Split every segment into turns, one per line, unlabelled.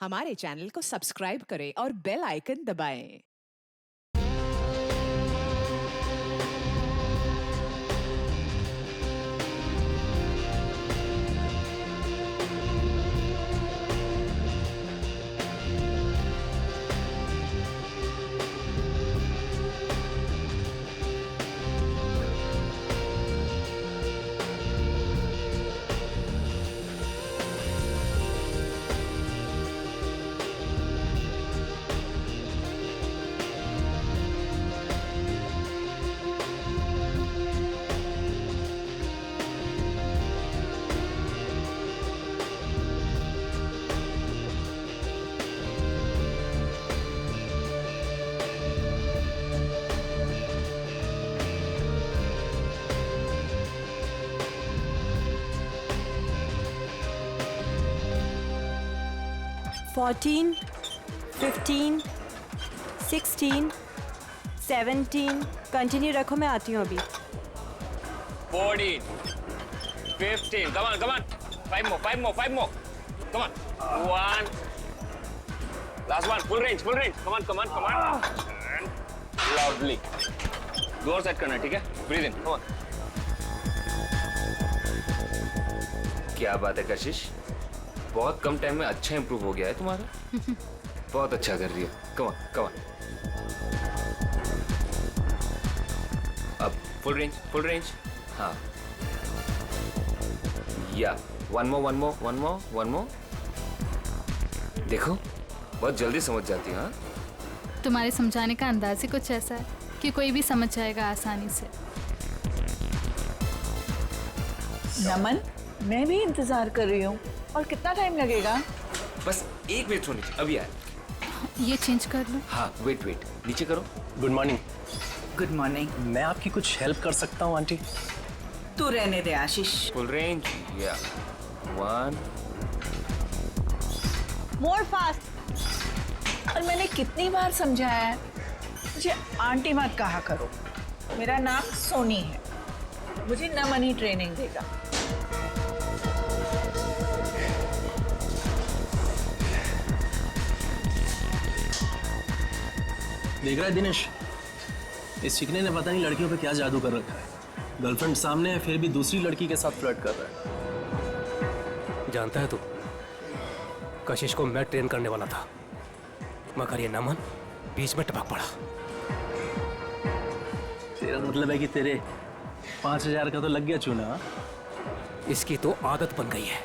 हमारे चैनल को सब्सक्राइब करें और बेल आइकन दबाएं।
फोर्टीन, 15, 16, 17। कंटिन्यू रखो, मैं आती हूँ अभी।
14, 15, come on, 5 more, come on, 1, last one, full range, come on, and loudly, door set करना, ठीक है, breathe in, come on। क्या बात है कशिश, बहुत कम टाइम में अच्छा इंप्रूव हो गया है तुम्हारा। बहुत अच्छा कर रही हो, come on, अब full range, हाँ, या one more, देखो बहुत जल्दी समझ जाती है। हाँ,
तुम्हारे समझाने का अंदाज ही कुछ ऐसा है कि कोई भी समझ जाएगा आसानी से।
नमन, मैं भी इंतजार कर रही हूँ। और कितना टाइम लगेगा?
बस 1 मिनट होनी चाहिए, अभी आए।
ये चेंज कर लो।
हाँ, वेट, नीचे करो।
Good morning.
Good morning.
मैं आपकी कुछ हेल्प कर सकता हूँ आंटी?
तू रहने दे आशीष।
फुल रेंज, या 1,
मोर फास्ट। और मैंने कितनी बार समझाया है, मुझे आंटी मत कहा करो। मेरा नाम सोनी है, मुझे नमन ही ट्रेनिंग देगा।
देख रहा है दिनेश, इस चिकने ने पता नहीं लड़कियों पे क्या जादू कर रखा है। गर्लफ्रेंड सामने है, फिर भी दूसरी लड़की के साथ फ्लर्ट कर रहा है।
जानता है तू, कशिश को मैं ट्रेन करने वाला था, मगर ये नमन बीच में टपक पड़ा।
तेरा मतलब है कि तेरे 5000 का तो लग गया चूना?
इसकी तो आदत बन गई है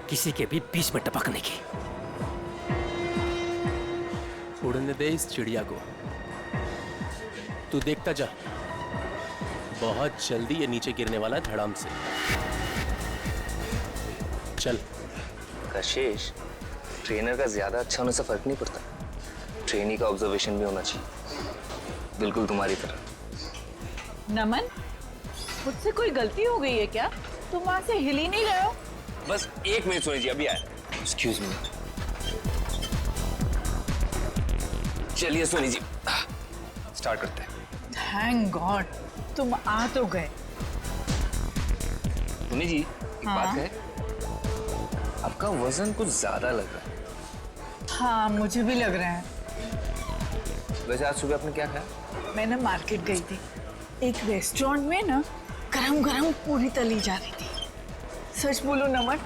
किसी के भी बीच में टपकने की।
उड़ने दे इस चिड़िया को, तू देखता जा, बहुत जल्दी ये नीचे गिरने वाला है धड़ाम से। चल।
कशिश, ट्रेनर का ज्यादा अच्छा होने से फर्क नहीं पड़ता, ट्रेनी का ऑब्जर्वेशन भी होना चाहिए, बिल्कुल तुम्हारी तरह।
नमन, मुझसे कोई गलती हो गई है क्या? तुम वहां से हिल ही नहीं रहे हो।
बस 1 मिनट सोनी जी, अभी आए। Excuse me. चलिए सोनी जी, स्टार्ट करते हैं।
थैंक गॉड, तुम आ तो गए।
सोनी जी, एक बात है, आपका वजन कुछ ज्यादा लग रहा है।
हाँ, मुझे भी लग रहा है।
वैसे आज सुबह आपने क्या खाया?
मैं ना मार्केट गई थी, एक रेस्टोरेंट में ना गरम गरम पूरी तली जा रही थी। सच बोलो नमन,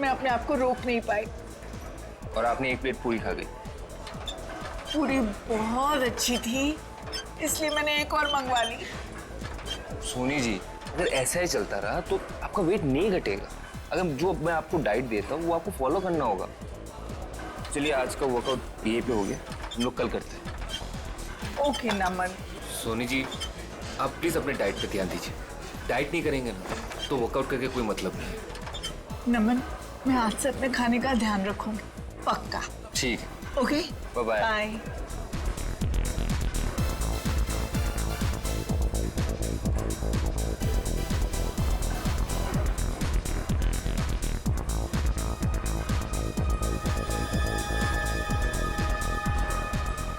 मैं अपने आप को रोक नहीं पाई।
और आपने 1 प्लेट पूरी खा गई।
पूरी बहुत अच्छी थी, इसलिए मैंने एक और मंगवा ली।
सोनी जी, अगर ऐसा ही चलता रहा तो आपका वेट नहीं घटेगा। अगर जो मैं आपको डाइट देता हूँ वो आपको फॉलो करना होगा। चलिए, आज का वर्कआउट ये पे हो गया, हम लोग कल करते हैं।
ओके नमन।
सोनी जी, आप प्लीज अपने डाइट पे ध्यान दीजिए। डाइट नहीं करेंगे ना तो वर्कआउट करके कोई मतलब नहीं है।
नमन, मैं आज से अपने खाने का ध्यान रखूंगी, पक्का।
ठीक है,
ओके,
बाय बाय।
बाय।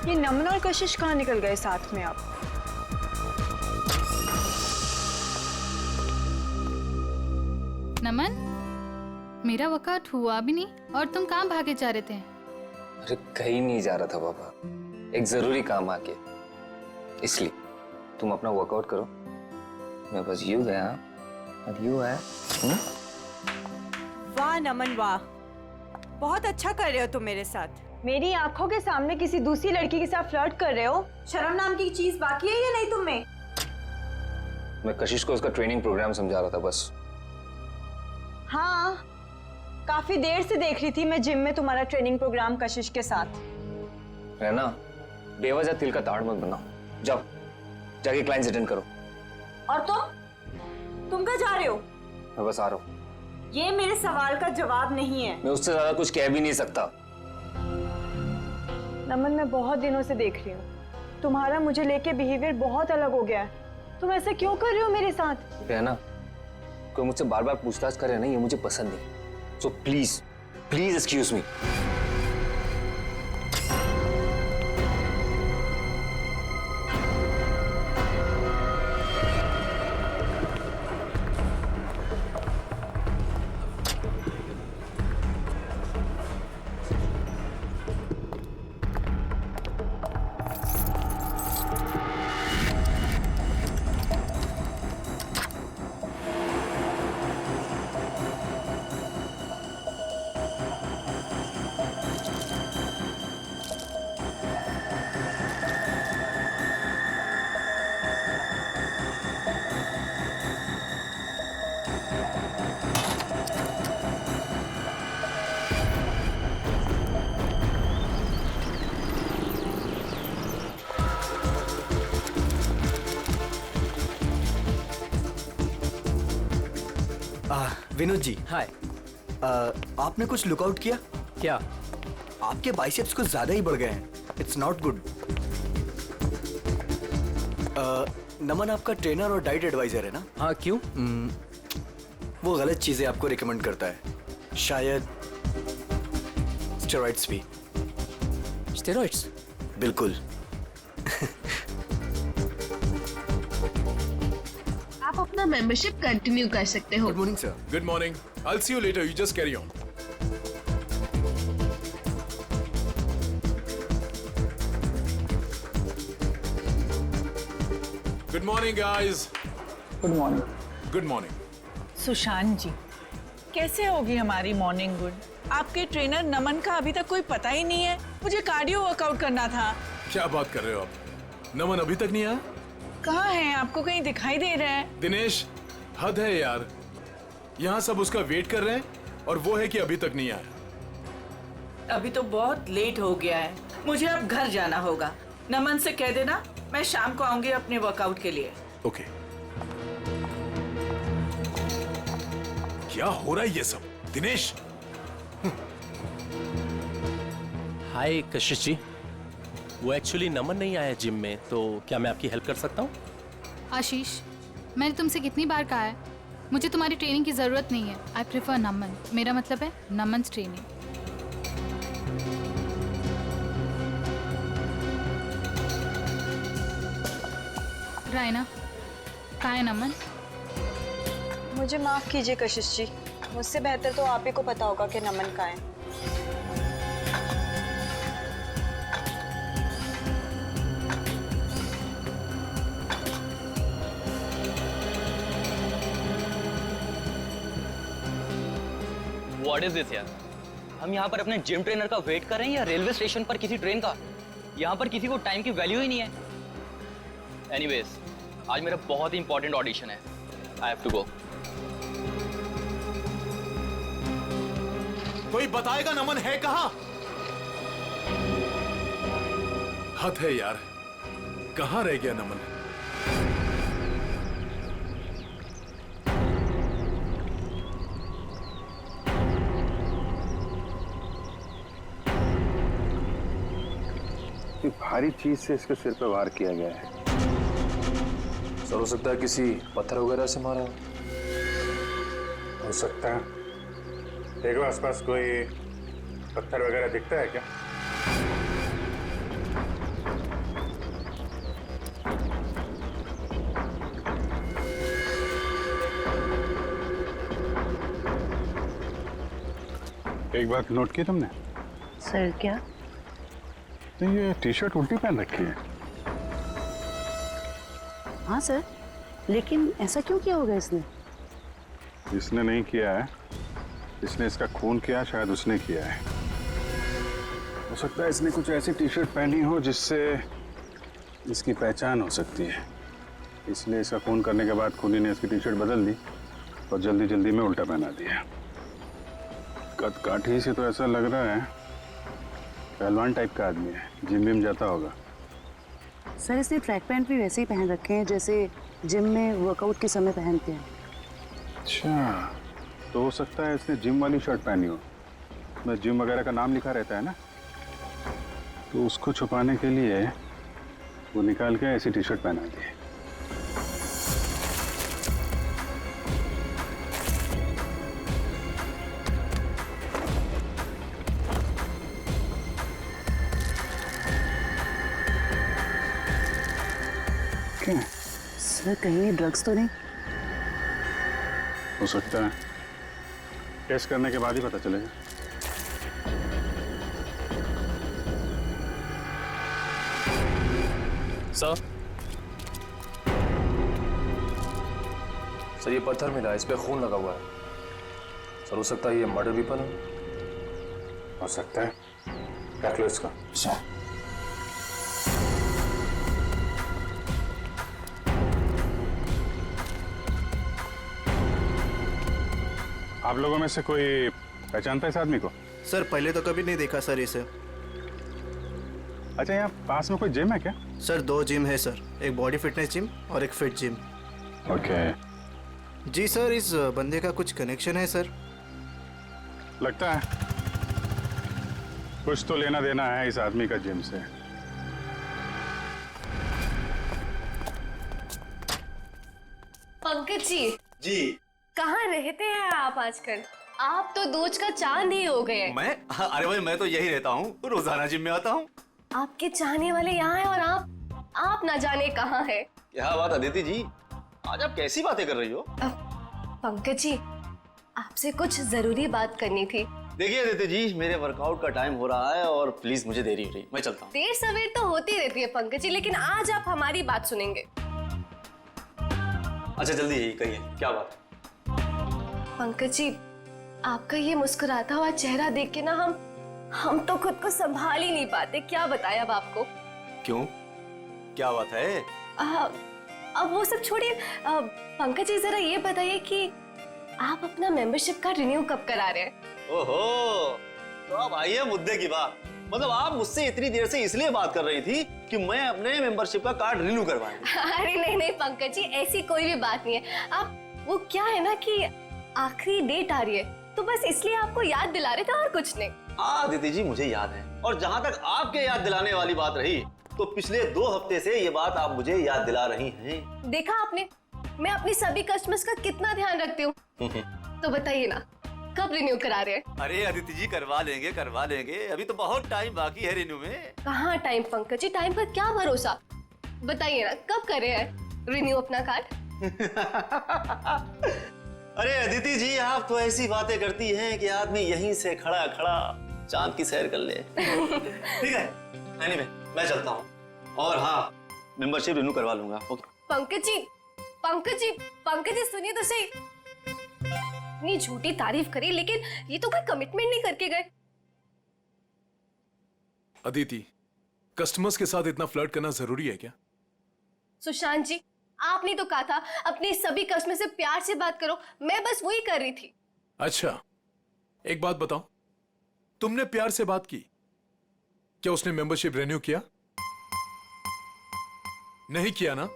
ये नमन और कशिश कहाँ निकल गए साथ में? आप
नमन, मेरा वर्कआउट हुआ भी नहीं और तुम कहाँ भागे जा रहे थे?
अरे कहीं नहीं जा रहा था बाबा, एक जरूरी काम आ गया, इसलिए तुम अपना वर्कआउट करो, मैं बस यूं गया और यूं आया।
वाह नमन वाह, बहुत अच्छा कर रहे हो तुम मेरे साथ। मेरी आंखों के सामने किसी दूसरी लड़की के साथ फ्लर्ट कर रहे हो। शर्म नाम की चीज बाकी है या नहीं तुम में?
मैं कशिश को उसका ट्रेनिंग प्रोग्राम समझा रहा था बस।
हाँ, काफी देर से देख रही थी मैं जिम में तुम्हारा ट्रेनिंग प्रोग्राम कशिश के साथ।
है ना, बेवजह तिल का ताड़ मत बनाओ, जाओ जाके क्लाइंट्स अटेंड करो।
और तुम कहाँ जा रहे हो?
मैं बस आ रहा हूँ।
ये मेरे सवाल का जवाब नहीं है।
मैं उससे ज्यादा कुछ कह भी नहीं सकता।
नमन, मैं बहुत दिनों से देख रही हूँ, तुम्हारा मुझे लेके बिहेवियर बहुत अलग हो गया है। तुम ऐसा क्यों कर रहे हो मेरे साथ?
है ना, कोई मुझसे बार बार पूछताछ करे ना, ये मुझे पसंद नहीं। So please please excuse me.
Vinod ji,
hi.
आपने कुछ लुकआउट किया?
क्या?
आपके बाइसेप्स कुछ ज्यादा ही बढ़ गए हैं। It's not good. नमन आपका ट्रेनर और डाइट एडवाइजर है ना?
हाँ, क्यों?
वो गलत चीजें आपको रिकमेंड करता है, शायद स्टेरॉइड्स भी।
स्टेरॉइड्स?
बिल्कुल।
आप अपना मेंबरशिप कंटिन्यू कर सकते हो।
Good morning sir.
Good morning. I'll see you later. You just carry on. Good morning, guys.
Good morning.
Good morning.
Sushant ji, कैसे होगी हमारी मॉर्निंग गुड? आपके ट्रेनर नमन का अभी तक कोई पता ही नहीं है। मुझे कार्डियो वर्कआउट करना था।
क्या बात कर रहे हो आप? नमन अभी तक नहीं आया?
कहाँ हैं? आपको कहीं दिखाई दे रहे हैं?
दिनेश, हद है यार। यहाँ सब उसका वेट कर रहे हैं और वो है कि अभी तक नहीं आया।
अभी तो बहुत लेट हो गया है, मुझे अब घर जाना होगा। नमन से कह देना मैं शाम को आऊंगी अपने वर्कआउट के लिए।
ओके। क्या हो रहा है ये सब? दिनेश,
हाय कशिश जी, वो एक्चुअली नमन नहीं आया जिम में, तो क्या मैं आपकी हेल्प कर सकता हूँ?
आशीष, मैंने तुमसे कितनी बार कहा है मुझे तुम्हारी ट्रेनिंग की ज़रूरत नहीं है। आई प्रेफर नमन। मेरा मतलब है नमन ट्रेनिंग। रायना, कहाँ है नमन?
मुझे माफ कीजिए कशिश जी, मुझसे बेहतर तो आप ही को पता होगा कि नमन कहाँ है।
व्हाट इज दिस यार? हम यहाँ पर अपने जिम ट्रेनर का वेट कर रहे हैं या रेलवे स्टेशन पर किसी ट्रेन का? यहाँ पर किसी को टाइम की वैल्यू ही नहीं है। एनीवेज, आज मेरा बहुत ही इंपॉर्टेंट ऑडिशन है। I have to go.
कोई बताएगा नमन है कहाँ? हद है यार, कहाँ रह गया नमन?
भारी चीज से इसके सिर पे वार किया गया है।
सर, हो सकता है किसी पत्थर वगैरह से मारा
हो सकता है। देखो आसपास कोई पत्थर वगैरह दिखता है क्या? एक बात नोट की तुमने?
सर क्या?
तो ये टी शर्ट उल्टी पहन रखी है।
हाँ सर, लेकिन ऐसा क्यों किया होगा इसने?
इसने नहीं किया है, इसने इसका खून किया, शायद उसने किया है। हो सकता है इसने कुछ ऐसी टी शर्ट पहनी हो जिससे इसकी पहचान हो सकती है, इसलिए इसका खून करने के बाद खूनी ने इसकी टी शर्ट बदल दी और जल्दी जल्दी में उल्टा पहना दिया। कद काठी से तो ऐसा लग रहा है पहलवान टाइप का आदमी है, जिम विम जाता होगा।
सर इसने ट्रैक पैंट भी वैसे ही पहन रखे हैं जैसे जिम में वर्कआउट के समय पहनते हैं।
अच्छा, तो हो सकता है इसने जिम वाली शर्ट पहनी हो, मैं जिम वगैरह का नाम लिखा रहता है ना, तो उसको छुपाने के लिए वो निकाल के ऐसी टी शर्ट पहना दी। क्या?
सर कहीं ड्रग्स तो नहीं?
हो सकता है, टेस्ट करने के बाद ही पता चलेगा।
सर ये पत्थर मिला है, इस पे खून लगा हुआ है। सर हो सकता है ये मर्डर वेपन
हो सकता है, रख लो इसको। आप लोगों में से कोई पहचानता है इस आदमी को?
सर पहले तो कभी नहीं देखा सर इसे।
अच्छा, यहाँ पास में कोई जिम है क्या?
सर 2 जिम है सर, एक बॉडी फिटनेस जिम और एक फिट जिम।
ओके।
जी सर, इस बंदे का कुछ कनेक्शन है सर?
लगता है कुछ तो लेना देना है इस आदमी का जिम से।
पंकज जी।
जी।
कहाँ रहते हैं आप आजकल? आप तो दूज का चांद ही हो गए।
मैं? अरे भाई मैं तो यही रहता हूँ, रोजाना जिम में आता हूँ।
आपके चाहने वाले यहाँ हैं और आप ना जाने कहाँ है।
क्या बात अदिति जी, आज आप कैसी बातें कर रही हो?
पंकज जी, आपसे कुछ जरूरी बात करनी थी।
देखिए अदिति जी, मेरे वर्कआउट का टाइम हो रहा है और प्लीज मुझे देरी हो रही, मैं चलता हूँ।
देर सवेर तो होती रहती है पंकज जी, लेकिन आज आप हमारी बात सुनेंगे।
अच्छा जल्दी यही कहिए, क्या बात?
पंकज जी, आपका ये मुस्कुराता हुआ चेहरा देख के ना हम तो खुद को संभाल ही नहीं पाते। क्या बताएं अब आपको।
क्यों, क्या बात है?
अब वो सब छोड़िए, पंकज जी जरा ये बताइए कि आप अपना मेंबरशिप का रिन्यू कब करा रहे हैं?
ओहो, तो अब आई है मुद्दे की बात। मतलब आप मुझसे इतनी देर से इसलिए बात कर रही थी कि मैं अपने मेंबरशिप का कार्ड रिन्यू करवाऊंगा।
अरे नहीं पंकज जी, ऐसी कोई भी बात नहीं है। आप वो क्या है ना कि आखिरी डेट आ रही है, तो बस इसलिए आपको याद दिला रहे थे और कुछ नहीं।
दीदी जी मुझे याद है, और जहाँ तक आपके याद दिलाने वाली बात रही, तो पिछले 2 हफ्ते से ये बात आप मुझे याद दिला रही हैं।
देखा आपने, मैं अपनी सभी कस्टमर्स का कितना ध्यान रखती हूँ। तो बताइए ना, कब रिन्यू करा रहे हैं?
अरे अदिति जी करवा लेंगे, अभी तो बहुत टाइम बाकी है रिन्यू में।
कहाँ टाइम पंकज जी, टाइम पर क्या भरोसा। बताइए ना, कब कर रहे हैं रिन्यू अपना कार्ड?
अरे अदिति जी, आप तो ऐसी बातें करती हैं कि आदमी यहीं से खड़ा खड़ा चांद की सैर कर ले। ठीक है, एनीवे मैं चलता हूँ, और हाँ मेंबरशिप रिन्यू करवा लूंगा। ओके।
पंकज जी सुनिए तो सही। इतनी झूठी तारीफ करी, लेकिन ये तो कोई कमिटमेंट नहीं करके गए।
अदिति, कस्टमर्स के साथ इतना फ्लर्ट करना जरूरी है क्या?
सुशांत जी, आपने तो कहा था अपने सभी कस्टमर से प्यार से बात करो, मैं बस वही कर रही थी।
अच्छा, एक बात बताओ, तुमने प्यार से बात की, क्या उसने मेंबरशिप रिन्यू किया? नहीं किया ना?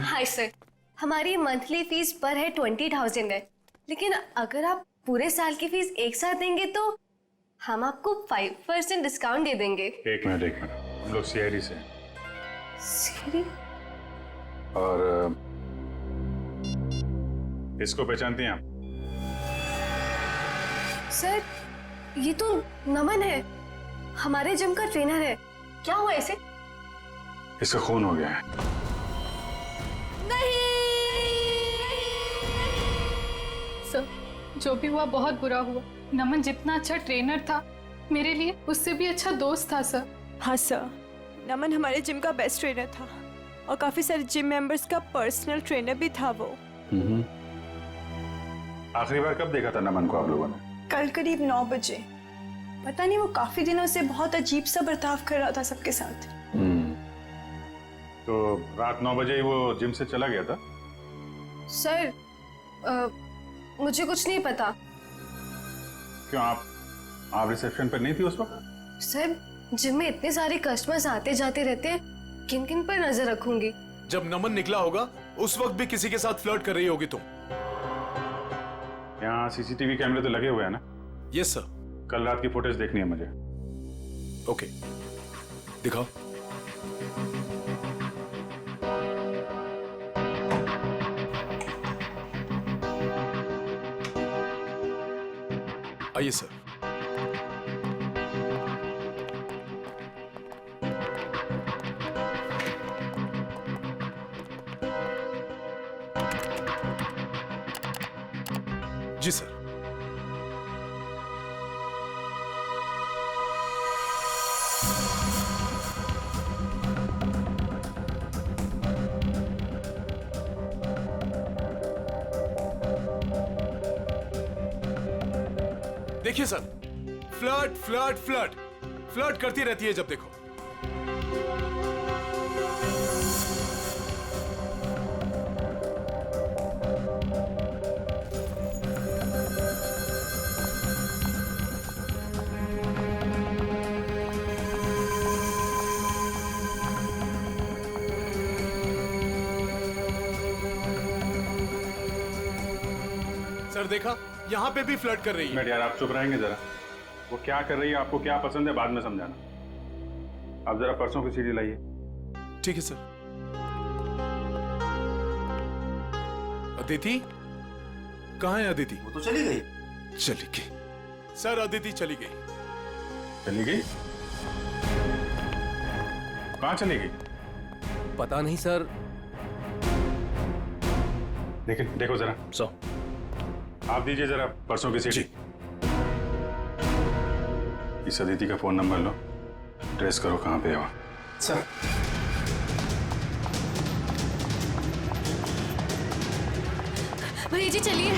हाय सर, हमारी मंथली फीस पर है 20,000 है, लेकिन अगर आप पूरे साल की फीस एक साथ देंगे तो हम आपको 5% डिस्काउंट दे देंगे।
एक मिनट, हम लोग सीआईडी से।
सीआईडी?
और इसको पहचानती हैं आप?
सर, ये तो नमन है, हमारे जिम का ट्रेनर है। क्या हुआ इसे?
इसका खून हो गया है।
सर, जो भी हुआ बहुत बुरा हुआ। नमन जितना अच्छा ट्रेनर था, मेरे लिए उससे भी अच्छा दोस्त था सर।
हाँ सर, नमन हमारे जिम का बेस्ट ट्रेनर था और काफी सारे जिम मेंबर्स का पर्सनल ट्रेनर भी था वो।
आखिरी बार कब देखा था नमन को आप लोगों ने?
कल करीब 9 बजे। पता नहीं वो काफी दिनों से बहुत अजीब सा बर्ताव कर रहा था सबके साथ।
तो रात 9 बजे ही वो जिम से चला गया था?
सर, मुझे कुछ नहीं पता।
क्यों, आप रिसेप्शन पर नहीं थी उस वक्त?
सर, जिम में इतने सारे कस्टमर्स आते जाते रहते हैं, किन किन पर नजर रखूंगी?
जब नमन निकला होगा उस वक्त भी किसी के साथ फ्लर्ट कर रही होगी तुम।
यहाँ सीसीटीवी कैमरे तो लगे हुए हैं ना?
Yes sir.
कल रात की फुटेज देखनी है मुझे।
ओके, दिखाओ। आइए सर। जी सर। देखिए sir, flirt flirt flirt flirt करती रहती है जब देखो। सर देखा, यहाँ पे भी फ्लर्ट कर रही है।
यार आप चुप रहेंगे जरा? वो क्या कर रही है, आपको क्या पसंद है, बाद में समझाना। आप जरा पर्सों की सीडी लाइए।
ठीक है सर। अदिति कहाँ है? अदिति
वो तो चली गई।
चली गई सर, अदिति चली गई।
चली गई? कहाँ चली गई?
पता नहीं सर।
देखो जरा। आप दीजिए जरा पर्सों की सीडी। इस अदिति का फोन नंबर लो, ट्रेस करो कहाँ पे है वो।
सर,
भैया जी चलिए।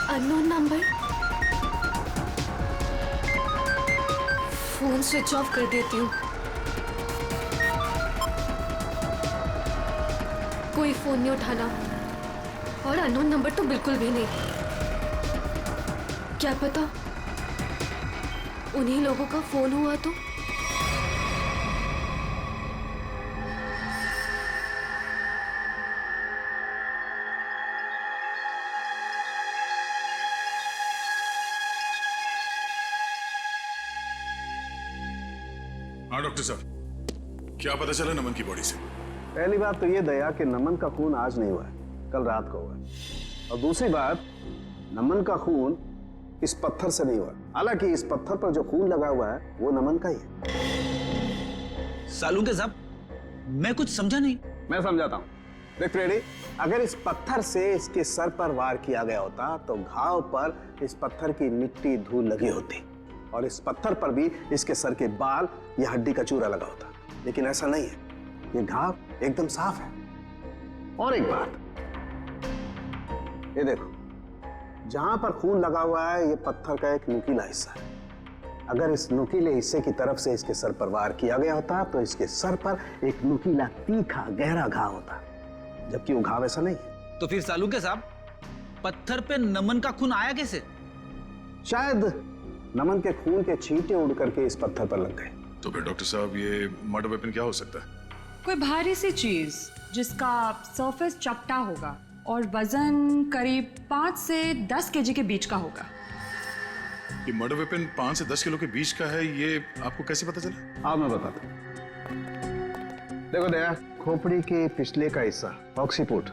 Unknown number. Phone switch off कर देती हूँ। कोई फोन नहीं उठाना और अननोन नंबर तो बिल्कुल भी नहीं। क्या पता उन्हीं लोगों का फोन हुआ तो।
हाँ डॉक्टर साहब, क्या पता चला नमन की बॉडी से?
पहली बात तो ये दया कि नमन का खून आज नहीं हुआ है, कल रात को हुआ है। और दूसरी बात, नमन का खून इस पत्थर से नहीं हुआ। हालांकि इस पत्थर पर जो खून लगा हुआ है वो नमन का ही है।
सालूके साहब, मैं कुछ समझा नहीं।
मैं समझाता हूँ। देख फ्रेडी, अगर इस पत्थर से इसके सर पर वार किया गया होता तो घाव पर इस पत्थर की मिट्टी धूल लगी होती और इस पत्थर पर भी इसके सर के बाल या हड्डी का चूरा लगा होता। लेकिन ऐसा नहीं है, ये घाव एकदम साफ है। और एक बात, ये देखो, जहां पर खून लगा हुआ है ये पत्थर का एक नुकीला हिस्सा है। अगर इस नुकीले हिस्से की तरफ से इसके सर पर वार किया गया होता तो इसके सर पर एक नुकीला तीखा गहरा घाव होता, जबकि वो घाव ऐसा नहीं है।
तो फिर सालूके साहब, पत्थर पे नमन का खून आया कैसे?
शायद नमन के खून के छींटे उड़ करके इस पत्थर पर लग गए।
तो फिर डॉक्टर साहब, ये मर्डर वेपन क्या हो सकता है?
कोई भारी सी चीज जिसका सरफेस चपटा होगा और वजन करीब 5 से 10 केजी के बीच का होगा।
ये मर्डर वेपन 5 से 10 किलो के बीच का है, ये आपको कैसे पता चला?
हाँ मैं बताता हूँ। देखो दया, खोपड़ी के पिछले का हिस्सा ऑक्सीपुट,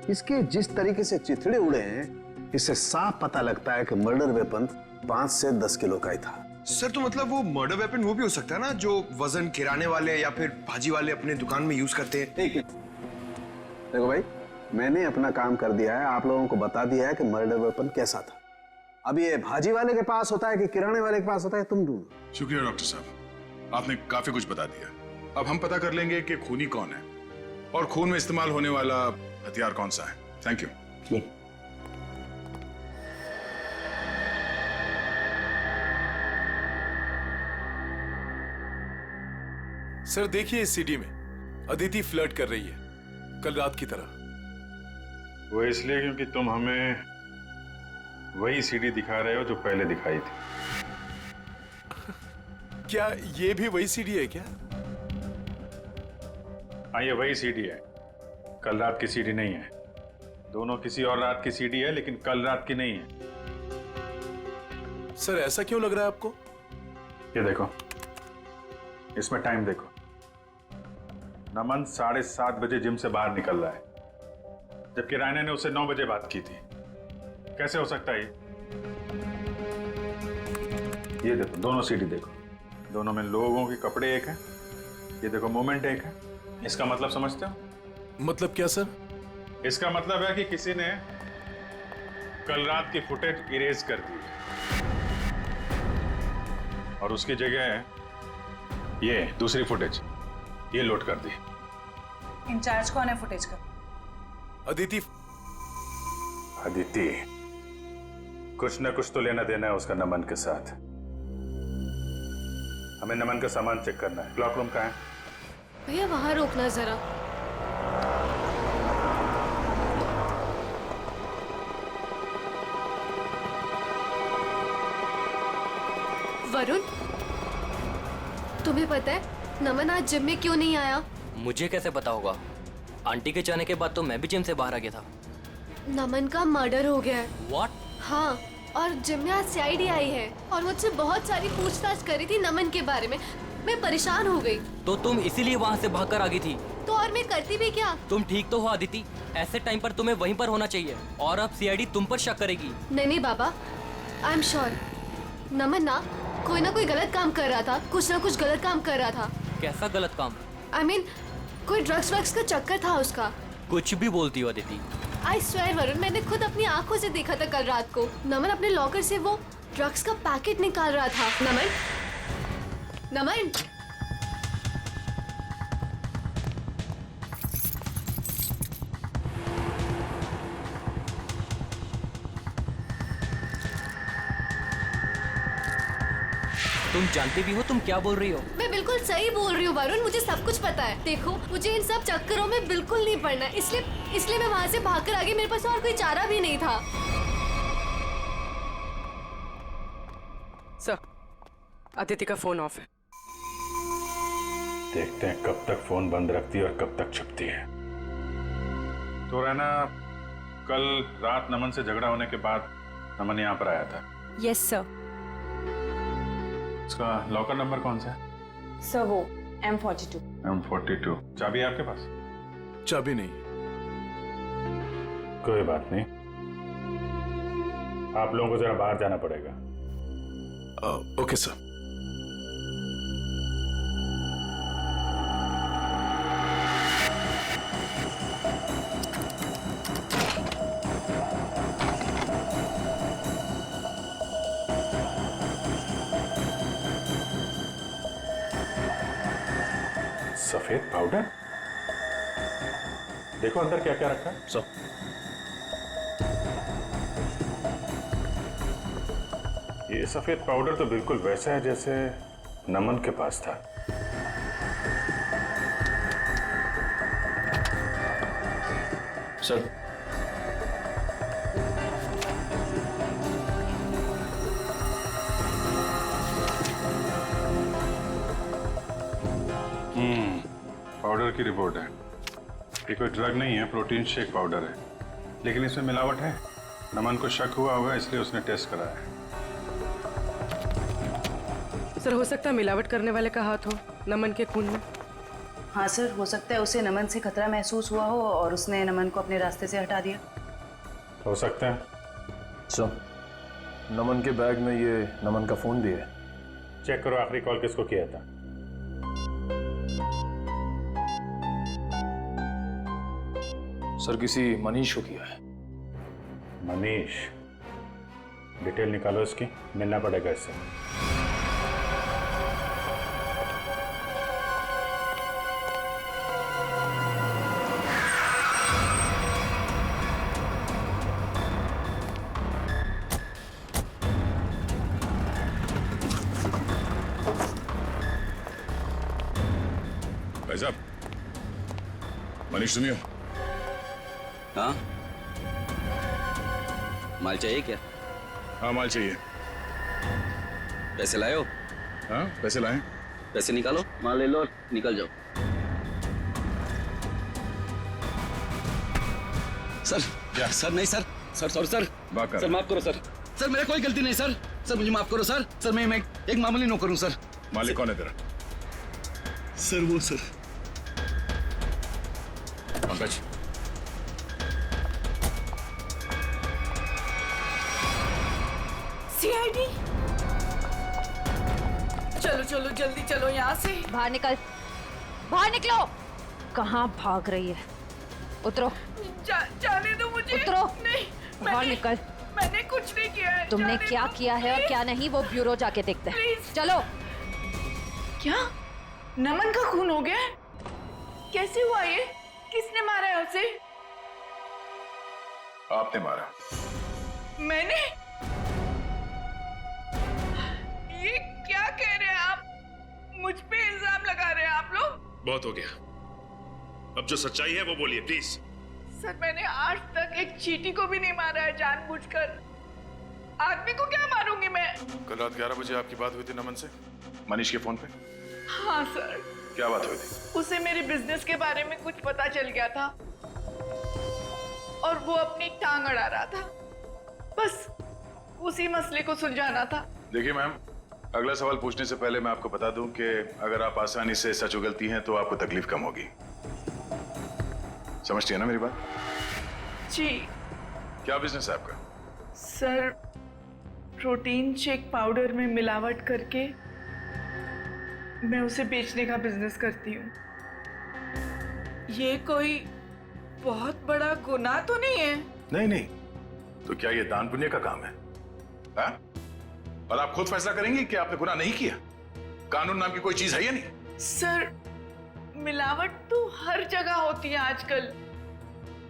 इसके जिस तरीके से चिथड़े उड़े हैं, इससे साफ पता लगता है कि मर्डर वेपन 5 से 10 किलो का ही था।
सर तो मतलब वो मर्डर वेपन वो भी हो सकता है ना, जो वजन किराने वाले या फिर भाजी वाले अपने दुकान में यूज करते हैं।
ठीक है, देखो भाई, मैंने अपना काम कर दिया है, आप लोगों को बता दिया है कि मर्डर वेपन कैसा था। अब ये भाजी वाले के पास होता है कि किराने वाले के पास होता है, तुम ढूंढो।
शुक्रिया डॉक्टर साहब, आपने काफी कुछ बता दिया। अब हम पता कर लेंगे कि खूनी कौन है और खून में इस्तेमाल होने वाला हथियार कौन सा है। Thank you. सर देखिए, इस सीडी में अदिति फ्लर्ट कर रही है कल रात की तरह।
वो इसलिए क्योंकि तुम हमें वही सीडी दिखा रहे हो जो पहले दिखाई थी।
क्या ये भी वही सीडी है क्या?
हाँ, ये वही सीडी है, कल रात की सीडी नहीं है। दोनों किसी और रात की सीडी है, लेकिन कल रात की नहीं है।
सर ऐसा क्यों लग रहा है आपको?
ये देखो, इसमें टाइम देखो। नमन 7:30 बजे जिम से बाहर निकल रहा है, जबकि रायना ने उससे 9 बजे बात की थी। कैसे हो सकता है ये देखो, दोनों सीडी देखो, दोनों में लोगों के कपड़े एक हैं। ये देखो, मोमेंट एक है। इसका मतलब समझते हो?
मतलब क्या सर?
इसका मतलब है कि किसी ने कल रात की फुटेज इरेज कर दी और उसकी जगह ये दूसरी फुटेज ये लोड कर दी।
इंचार्ज कौन है फुटेज का?
अदिति।
अदिति, कुछ न कुछ तो लेना देना है उसका नमन के साथ। हमें नमन का सामान चेक करना है। क्लॉक रूम कहाँ है?
भैया वहां रोकना जरा। वरुण, तुम्हें पता है नमन आज जिम में क्यों नहीं आया?
मुझे कैसे पता होगा? आंटी के जाने के बाद तो मैं भी जिम से बाहर आ गया था।
नमन का मर्डर हो गया है।
What?
हाँ, और जिम में आज सीआईडी आई है और मुझसे बहुत सारी पूछताछ करी थी नमन के बारे में। मैं परेशान हो गई।
तो तुम इसीलिए वहाँ से भागकर आ गई थी?
तो और मैं करती भी क्या?
तुम ठीक तो हो अदिति? ऐसे टाइम पर तुम्हें वहीं पर होना चाहिए और अब सीआईडी तुम पर शक करेगी।
नहीं बाबा, आई एम श्योर नमन ना कोई गलत काम कर रहा था, कुछ ना कुछ गलत काम कर रहा था।
कैसा गलत काम?
I mean, कोई ड्रग्स का चक्कर था उसका।
कुछ भी बोलती हो अदिति।
आई स्वेयर वरुण, मैंने खुद अपनी आंखों से देखा था कल रात को। नमन अपने लॉकर से वो ड्रग्स का पैकेट निकाल रहा था। नमन
तुम जानती भी हो तुम क्या बोल रही हो?
मैं बिल्कुल सही बोल रही हूँ वरुण, मुझे सब कुछ पता है। देखो, मुझे इन सब चक्करों में बिल्कुल नहीं पड़ना, इसलिए मैं वहाँ से भागकर आ गई। मेरे पास और कोई चारा भी नहीं था।
सर, अदिति का फोन ऑफ है।
देखते हैं कब तक फोन बंद रखती है और कब तक छुपती है। तो रहना, कल रात नमन से झगड़ा होने के बाद नमन यहाँ पर आया था।
Yes sir.
उसका लॉकर नंबर कौन सा है?
सर वो M42।
M42। चाबी है आपके पास?
चाबी नहीं।
कोई बात नहीं, आप लोगों को जरा बाहर जाना पड़ेगा।
Okay sir.
सफेद पाउडर? देखो अंदर क्या क्या रखा है। ये सफेद पाउडर तो बिल्कुल वैसा है जैसे नमन के पास था।
सर,
पाउडर की रिपोर्ट है। ये कोई ड्रग नहीं है, प्रोटीन शेक पाउडर है, लेकिन इसमें मिलावट है। नमन को शक हुआ होगा, इसलिए उसने टेस्ट कराया है।
सर, हो सकता है मिलावट करने वाले का हाथ हो नमन के खून में।
हाँ सर, हो सकता है उसे नमन से खतरा महसूस हुआ हो और उसने नमन को अपने रास्ते से हटा दिया।
हो सकता है।
सर, नमन के बैग में ये नमन का फोन भी है।
चेक करो आखिरी कॉल किसको किया था।
सर किसी मनीष को किया है।
मनीष, डिटेल निकालो इसकी, मिलना पड़ेगा इससे।
भाई साहब, मनीष सुनियो।
हाँ, माल चाहिए क्या?
हाँ माल चाहिए।
पैसे लाए हो?
हाँ पैसे लाए।
पैसे निकालो, माल ले लो और निकल जाओ। सर
क्या?
सर नहीं sir, sir sorry sir, sir माफ करो सर, सर मेरा कोई गलती नहीं सर, सर मुझे माफ करो सर, सर मैं एक मामूली नौकर हूँ सर।
मालिक कौन है तेरा?
सर वो सर
पंकज,
सीआईडी, चलो चलो जल्दी चलो यहाँ से।
बाहर निकल, बाहर निकलो। कहाँ भाग रही है? उतरो।
जाने दो मुझे।
उतरो।
नहीं,
बाहर निकल।
मैंने कुछ नहीं किया है।
तुमने क्या किया है और क्या नहीं वो ब्यूरो जाके देखते हैं। चलो।
क्या नमन का खून हो गया? कैसे हुआ ये? किसने मारा है उसे?
आपने मारा।
मैंने? ये क्या कह रहे हैं आप? मुझ पे इल्जाम लगा रहे हैं आप लोग?
बहुत हो गया, अब जो सच्चाई है वो बोलिए प्लीज।
सर मैंने आज तक एक चींटी को भी नहीं मारा है जानबूझकर। आदमी को क्या मारूंगी मैं?
कल रात 11 बजे आपकी बात हुई थी नमन से, मनीष के फोन पे।
हाँ सर।
क्या बात हुई थी?
उसे मेरे बिजनेस के बारे में कुछ पता चल गया था और वो अपनी टांग अड़ा रहा था, बस उसी मसले को सुलझाना था।
देखिए मैम, अगला सवाल पूछने से पहले मैं आपको बता दूं कि अगर आप आसानी से सच उगलती हैं तो आपको तकलीफ कम होगी। समझती है ना मेरी बात?
जी।
क्या बिजनेस है आपका?
सर प्रोटीन शेक पाउडर में मिलावट करके मैं उसे बेचने का बिजनेस करती हूँ। ये कोई बहुत बड़ा गुनाह तो नहीं है?
नहीं नहीं, तो क्या ये दान पुण्य का काम है? हा? और आप खुद फैसला करेंगे कि आपने गुनाह नहीं किया? कानून नाम की कोई चीज है या नहीं?
सर मिलावट तो हर जगह होती है आजकल,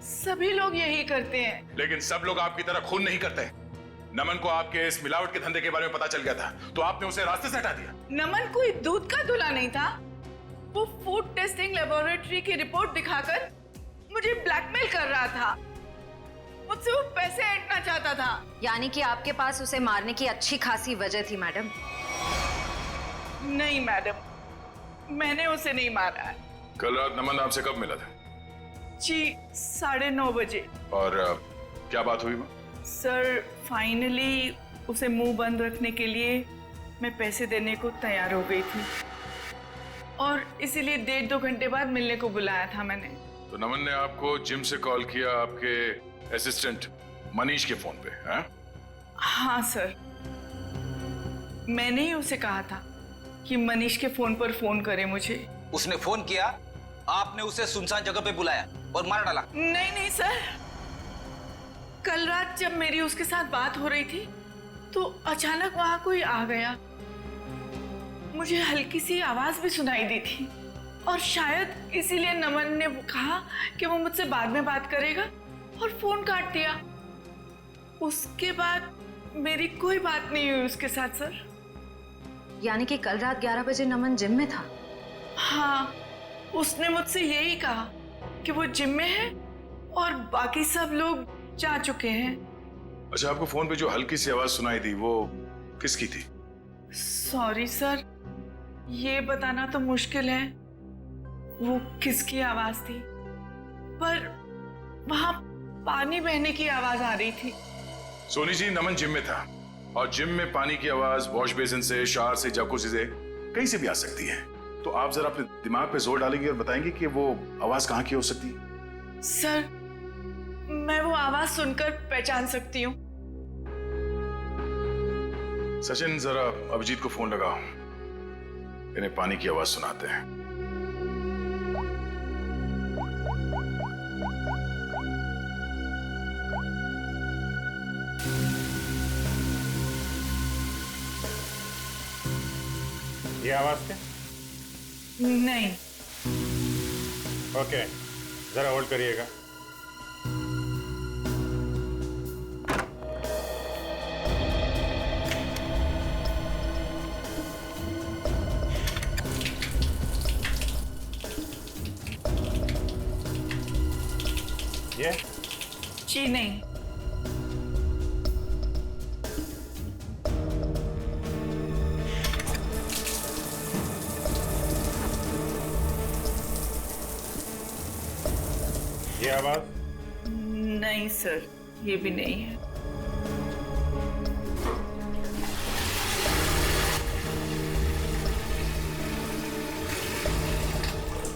सभी लोग यही करते हैं।
लेकिन सब लोग आपकी तरह खून नहीं करते। नमन को आपके इस मिलावट के धंधे के बारे में पता चल गया था तो आपने उसे रास्ते से हटा दिया।
नमन कोई दूध का दूल्हा नहीं था। वो फूड टेस्टिंग लेबोरेटरी की रिपोर्ट दिखाकर मुझे ब्लैकमेल कर रहा था। मुझसे वो पैसे ऐंठना चाहता था।
यानी कि आपके पास उसे मारने की अच्छी खासी वजह थी मैडम?
नहीं मैडम, मैंने उसे नहीं मारा है।
कल रात नमन आपसे कब मिला था?
जी 9:30 बजे।
और क्या बात हुई?
सर फाइनली उसे मुंह बंद रखने के लिए मैं पैसे देने को तैयार हो गई थी और इसीलिए 1.5-2 घंटे बाद मिलने को बुलाया था मैंने।
तो नमन ने आपको जिम से कॉल किया आपके असिस्टेंट मनीष के फोन पे?
हाँ सर, मैंने ही उसे कहा था कि मनीष के फोन पर फोन करे मुझे।
उसने फोन किया, आपने उसे सुनसान जगह पे बुलाया और मार डाला?
नहीं नहीं सर, कल रात जब मेरी उसके साथ बात हो रही थी तो अचानक वहां कोई आ गया। मुझे हल्की सी आवाज भी सुनाई दी थी और शायद इसीलिए नमन ने कहा कि वो मुझसे बाद में बात करेगा और फोन काट दिया। उसके बाद मेरी कोई बात नहीं हुई उसके साथ सर।
यानी कि कल रात 11 बजे नमन जिम में था?
हाँ, उसने मुझसे यही कहा कि वो जिम में है और बाकी सब लोग जा चुके हैं।
अच्छा, आपको फोन पे जो हल्की सी आवाज सुनाई दी वो किसकी थी?
सॉरी सर, ये बताना तो मुश्किल है वो किसकी आवाज थी, पर वहां पानी बहने की आवाज आ रही थी।
सोनी जी, नमन जिम में था और जिम में पानी की आवाज वॉश बेसिन से, शावर से, जकूज़ी से, कहीं से भी आ सकती है। तो आप जरा अपने दिमाग पे जोर डालेंगे और बताएंगे कि वो आवाज कहाँ की हो सकती है?
सर मैं वो आवाज सुनकर पहचान सकती हूँ।
सचिन, जरा अभिजीत को फोन लगाओ। इन्हें पानी की आवाज सुनाते हैं।
ये आवाज क्या?
नहीं।
ओके, जरा होल्ड करिएगा। ये?
जी नहीं।
ये आवाज?
नहीं सर, ये भी नहीं है।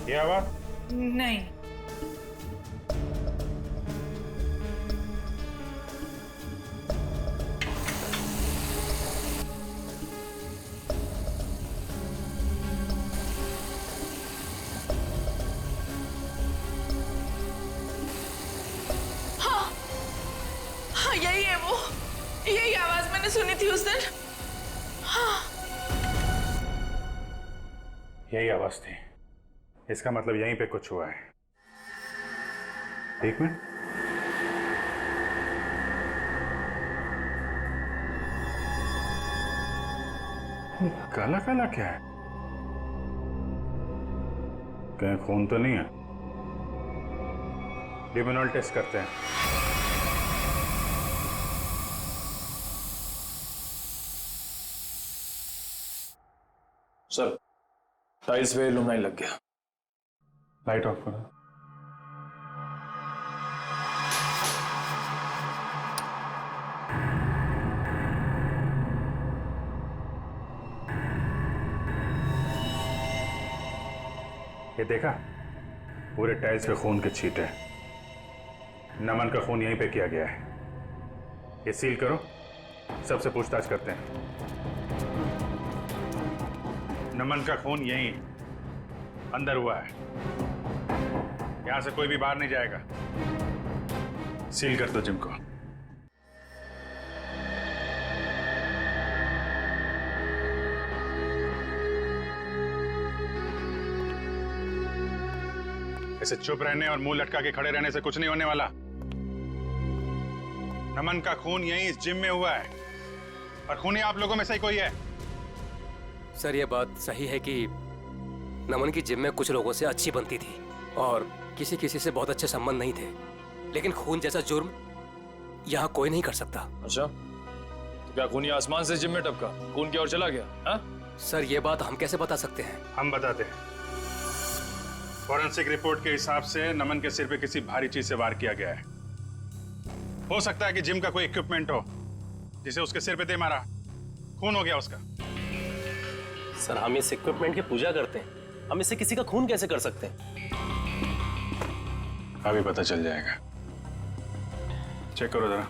ये आवाज?
नहीं। हाँ, यही है वो। यही आवाज मैंने सुनी थी उस दिन। हाँ।
यही आवाज थी। इसका मतलब यहीं पे कुछ हुआ है। एक मिनट। काला काला क्या है? कहीं खून तो नहीं है? लिमिनॉल टेस्ट करते हैं।
सर, टाइल्स पे लुमनाइन लग गया।
लाइट ऑफ करो। ये देखा? पूरे टाइल्स पे खून के छींटे। नमन का खून यहीं पे किया गया है। ये सील करो, सबसे पूछताछ करते हैं। नमन का खून यहीं अंदर हुआ है। यहां से कोई भी बाहर नहीं जाएगा। सील कर दो जिम को। ऐसे चुप रहने और मुंह लटका के खड़े रहने से कुछ नहीं होने वाला। नमन का खून यहीं इस जिम में हुआ है और खूनी आप लोगों में से ही कोई है।
सर, ये बात सही है कि नमन की जिम में कुछ लोगों से अच्छी बनती थी और किसी किसी से बहुत अच्छे संबंध नहीं थे, लेकिन खून जैसा जुर्म यहाँ कोई नहीं कर सकता।
अच्छा, तो क्या खूनी आसमान से जिम में टपका, खून की ओर चला गया? हा?
सर, ये बात हम कैसे बता सकते हैं?
हम बताते हैं। फॉरेंसिक रिपोर्ट के हिसाब से नमन के सिर पे किसी भारी चीज से वार किया गया है। हो सकता है कि जिम का कोई इक्विपमेंट हो जिसे उसके सिर पे दे मारा, खून हो गया उसका।
सर, हम इस इक्विपमेंट की पूजा करते हैं, हम इससे किसी का खून कैसे कर सकते हैं?
अभी पता चल जाएगा। चेक करो जरा।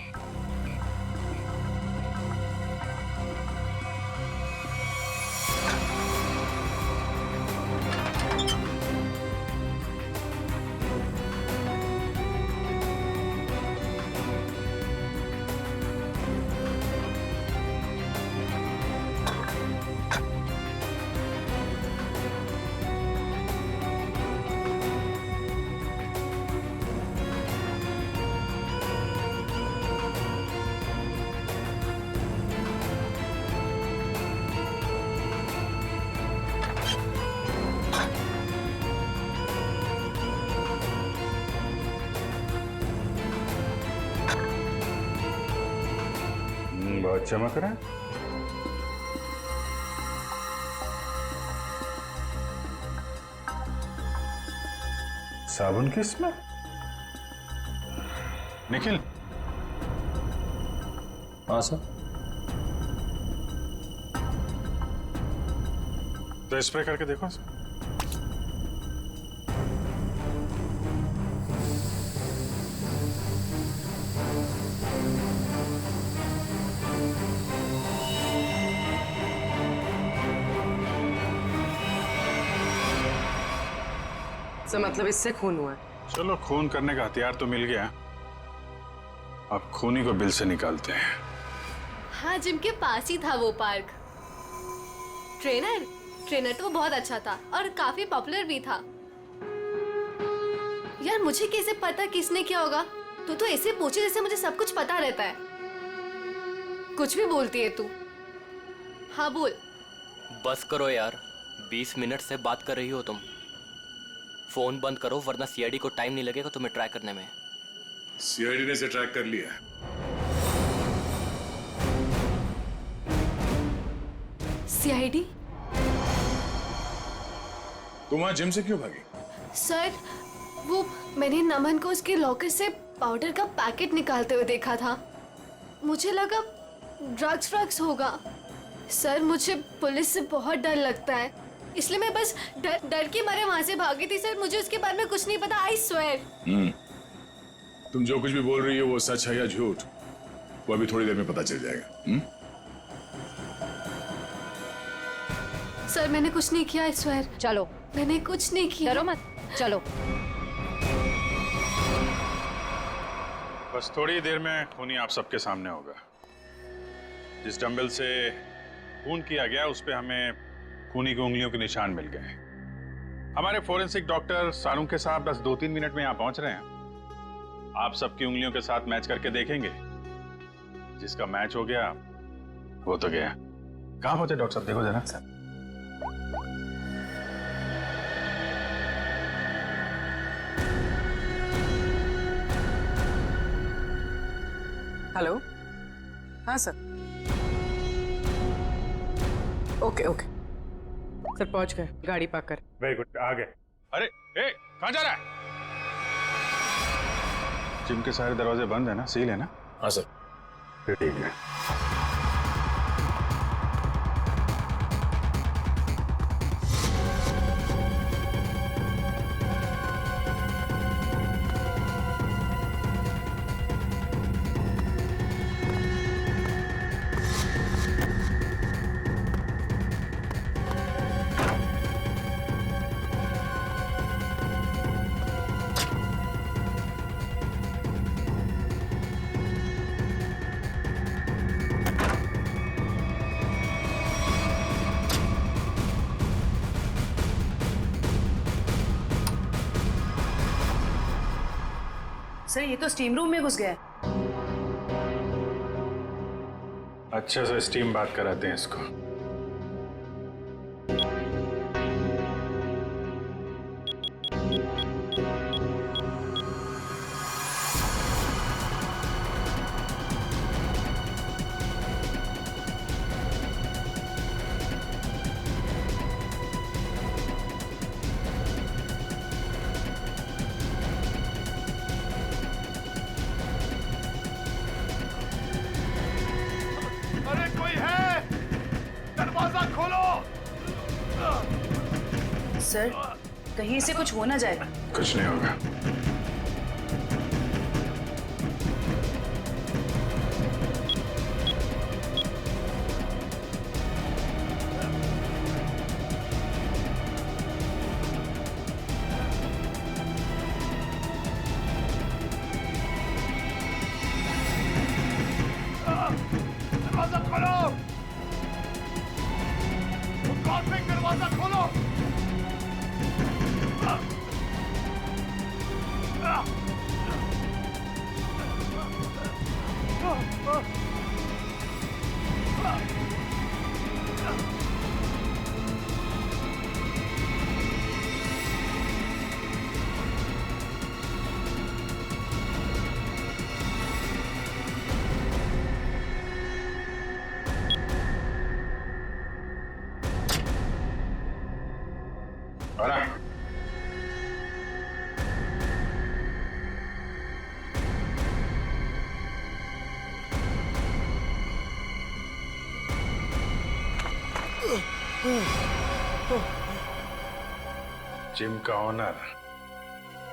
बहुत चमक रहा है। साबुन की स्मेल। निखिल।
हाँ सर।
तो स्प्रे करके देखो सर।
सर मतलब इससे खून हुआ है।
चलो, खून करने का हथियार तो मिल गया, अब खूनी को बिल से निकालते हैं।
हाँ, जिम के पास ही था वो पार्क। ट्रेनर तो बहुत अच्छा था और काफी पॉपुलर भी था। यार मुझे कैसे पता किसने क्या होगा? तू तो ऐसे पूछे जैसे मुझे सब कुछ पता रहता है। कुछ भी बोलती है तू। हाँ बोल।
बस करो यार, 20 मिनट से बात कर रही हो तुम। फोन बंद करो वरना सीआईडी को टाइम नहीं लगेगा तुम्हें ट्रैक करने में।
सीआईडी ने इसे ट्रैक कर लिया।
सीआईडी?
तुम वहां जिम से क्यों भागी?
सर वो मैंने नमन को उसके लॉकर से पाउडर का पैकेट निकालते हुए देखा था। मुझे लगा ड्रग्स होगा। सर मुझे पुलिस से बहुत डर लगता है, इसलिए मैं बस डर के मारे वहां से भागी थी। सर मुझे उसके बारे में कुछ नहीं पता, आई स्वेयर।
तुम जो कुछ भी बोल रही हो वो सच है या झूठ, वो अभी थोड़ी देर में पता चल जाएगा।
सर मैंने कुछ नहीं किया, आई स्वेयर।
चलो,
मैंने कुछ नहीं किया।
डरो मत, चलो।
बस थोड़ी देर में खूनी आप सबके सामने होगा। जिस डंबल से खून किया गया उस पे हमें खूनी की उंगलियों के निशान मिल गए। हमारे फोरेंसिक डॉक्टर सारुंखे साहब बस 2-3 मिनट में यहाँ पहुंच रहे हैं। आप सबकी उंगलियों के साथ मैच करके देखेंगे, जिसका मैच हो गया वो तो गया। कहाँ पहुंचे डॉक्टर साहब, देखो जरा।
हेलो, हाँ सर। ओके सर, पहुंच गए, गाड़ी पार्क कर।
वेरी गुड, आ गए। अरे कहाँ जा रहा है? जिम के सारे दरवाजे बंद है ना, सील है ना?
हाँ सर।
फिर ठीक है।
सर ये तो स्टीम रूम में घुस गया है।
अच्छे से स्टीम बात कराते हैं इसको।
सर कहीं इसे कुछ हो ना जाए।
कुछ नहीं होगा।
दरवाजा खोलो, दरवाजा खोलो।
जिम का ओनर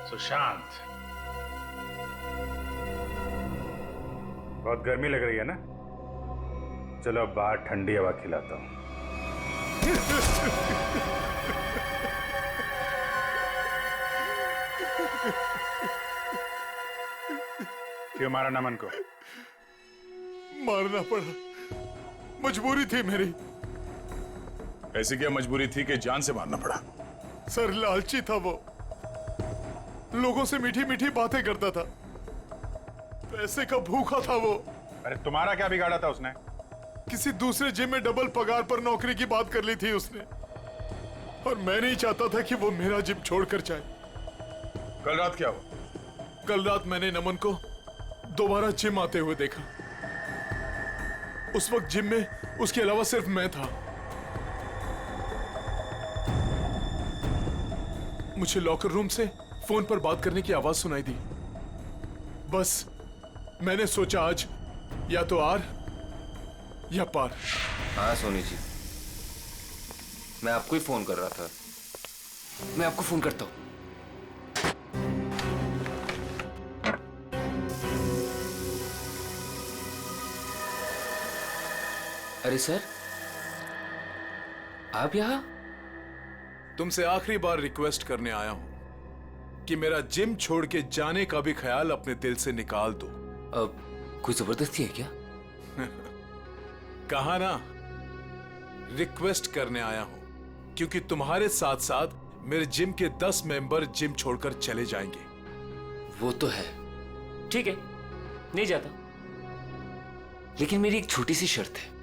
सुशांत, बहुत गर्मी लग रही है ना? चलो बाहर ठंडी हवा खिलाता हूं। क्यों मारा नमन को?
मारना पड़ा, मजबूरी थी मेरी। ऐसी क्या मजबूरी थी कि जान से मारना पड़ा?
सर लालची था वो, लोगों से मीठी मीठी बातें करता था, पैसे का भूखा था वो।
अरे तुम्हारा क्या बिगाड़ा था उसने?
किसी दूसरे जिम में डबल पगार पर नौकरी की बात कर ली थी उसने, और मैं नहीं चाहता था कि वो मेरा जिम छोड़कर जाए।
कल रात क्या हुआ?
कल रात मैंने नमन को दोबारा जिम आते हुए देखा। उस वक्त जिम में उसके अलावा सिर्फ मैं था। मुझे लॉकर रूम से फोन पर बात करने की आवाज सुनाई दी। बस मैंने सोचा आज या तो आर या पार।
हाँ सोनी जी, मैं आपको ही फोन कर रहा था। मैं आपको फोन करता हूँ। अरे सर, आप यहाँ?
तुमसे आखिरी बार रिक्वेस्ट करने आया हूं कि मेरा जिम छोड़ के जाने का भी ख्याल अपने दिल से निकाल दो।
अब कोई जबरदस्ती है क्या?
कहा ना, रिक्वेस्ट करने आया हूं क्योंकि तुम्हारे साथ साथ मेरे जिम के 10 मेंबर जिम छोड़कर चले जाएंगे।
वो तो है, ठीक है, नहीं जाता, लेकिन मेरी एक छोटी सी शर्त है,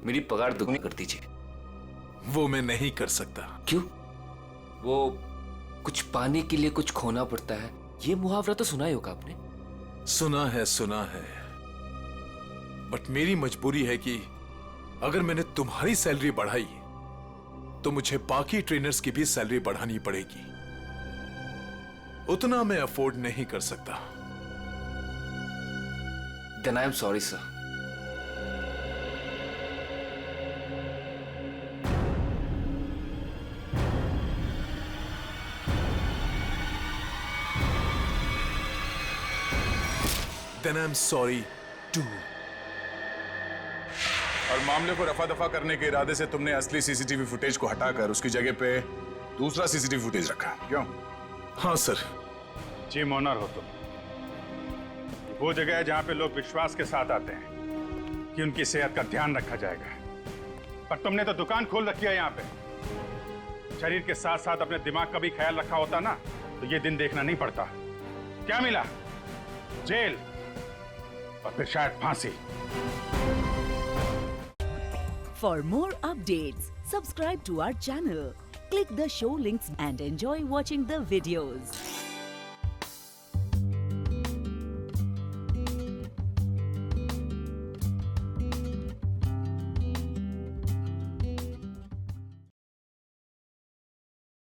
मेरी पगार दुगनी कर दीजिए।
वो मैं नहीं कर सकता।
क्यों? वो कुछ पाने के लिए कुछ खोना पड़ता है, ये मुहावरा तो सुना ही होगा आपने।
सुना है, बट मेरी मजबूरी है कि अगर मैंने तुम्हारी सैलरी बढ़ाई तो मुझे बाकी ट्रेनर्स की भी सैलरी बढ़ानी पड़ेगी। उतना मैं अफोर्ड नहीं कर सकता।
Then I am sorry, sir.
Then I'm sorry too.
और मामले को रफा दफा करने के इरादे से तुमने असली सीसीटीवी फुटेज को हटाकर उसकी जगह पे दूसरा सीसीटीवी फुटेज रखा, क्यों?
हाँ सर।
जिम ओनर हो तुम। वो जगह है जहां पे लोग विश्वास के साथ आते हैं कि उनकी सेहत का ध्यान रखा जाएगा, पर तुमने तो दुकान खोल रखी है यहाँ पे। शरीर के साथ साथ अपने दिमाग का भी ख्याल रखा होता ना तो ये दिन देखना नहीं पड़ता। क्या मिला? जेल और फिर शायद फांसी।
For more updates, subscribe to our channel, click the show links and enjoy watching the videos.